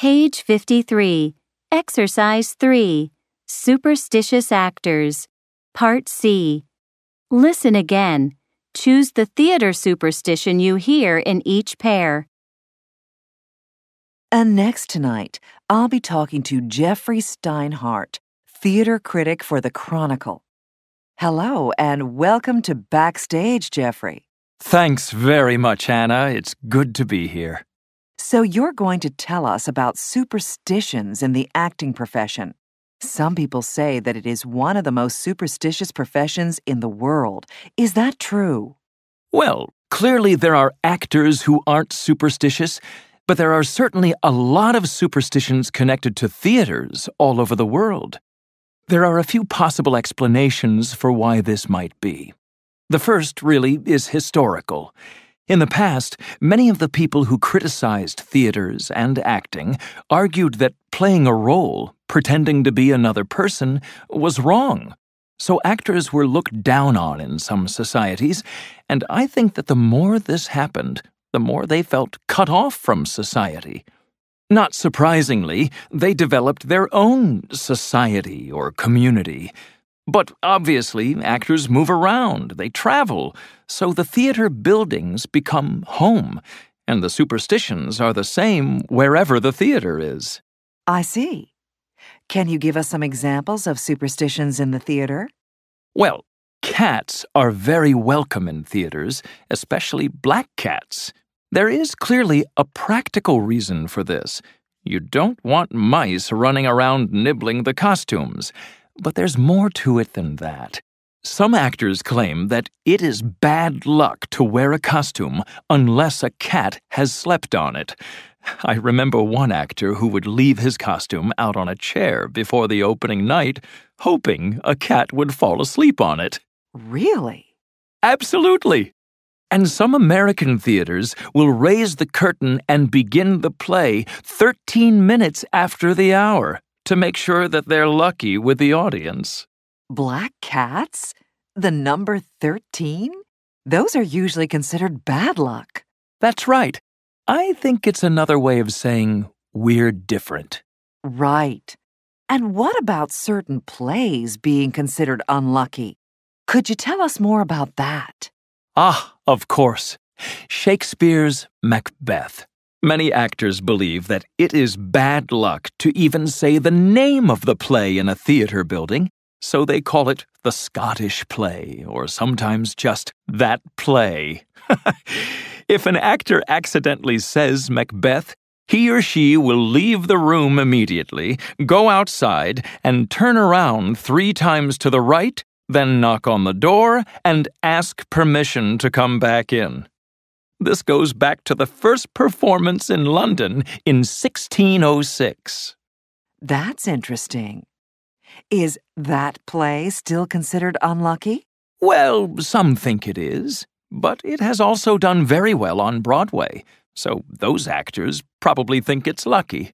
Page 53, Exercise 3, Superstitious Actors, Part C. Listen again. Choose the theater superstition you hear in each pair. And next tonight, I'll be talking to Jeffrey Steinhardt, theater critic for The Chronicle. Hello, and welcome to Backstage, Jeffrey. Thanks very much, Anna. It's good to be here. So you're going to tell us about superstitions in the acting profession. Some people say that it is one of the most superstitious professions in the world. Is that true? Well, clearly there are actors who aren't superstitious, but there are certainly a lot of superstitions connected to theaters all over the world. There are a few possible explanations for why this might be. The first, really, is historical. In the past, many of the people who criticized theaters and acting argued that playing a role, pretending to be another person, was wrong. So actors were looked down on in some societies, and I think that the more this happened, the more they felt cut off from society. Not surprisingly, they developed their own society or community. But obviously, actors move around, they travel, so the theater buildings become home, and the superstitions are the same wherever the theater is. I see. Can you give us some examples of superstitions in the theater? Well, cats are very welcome in theaters, especially black cats. There is clearly a practical reason for this. You don't want mice running around nibbling the costumes. But there's more to it than that. Some actors claim that it is bad luck to wear a costume unless a cat has slept on it. I remember one actor who would leave his costume out on a chair before the opening night, hoping a cat would fall asleep on it. Really? Absolutely. And some American theaters will raise the curtain and begin the play 13 minutes after the hour, to make sure that they're lucky with the audience. Black cats? The number 13? Those are usually considered bad luck. That's right. I think it's another way of saying we're different. Right. And what about certain plays being considered unlucky? Could you tell us more about that? Ah, of course. Shakespeare's Macbeth. Many actors believe that it is bad luck to even say the name of the play in a theater building, so they call it the Scottish play, or sometimes just that play. If an actor accidentally says Macbeth, he or she will leave the room immediately, go outside, and turn around 3 times to the right, then knock on the door and ask permission to come back in. This goes back to the first performance in London in 1606. That's interesting. Is that play still considered unlucky? Well, some think it is, but it has also done very well on Broadway, so those actors probably think it's lucky.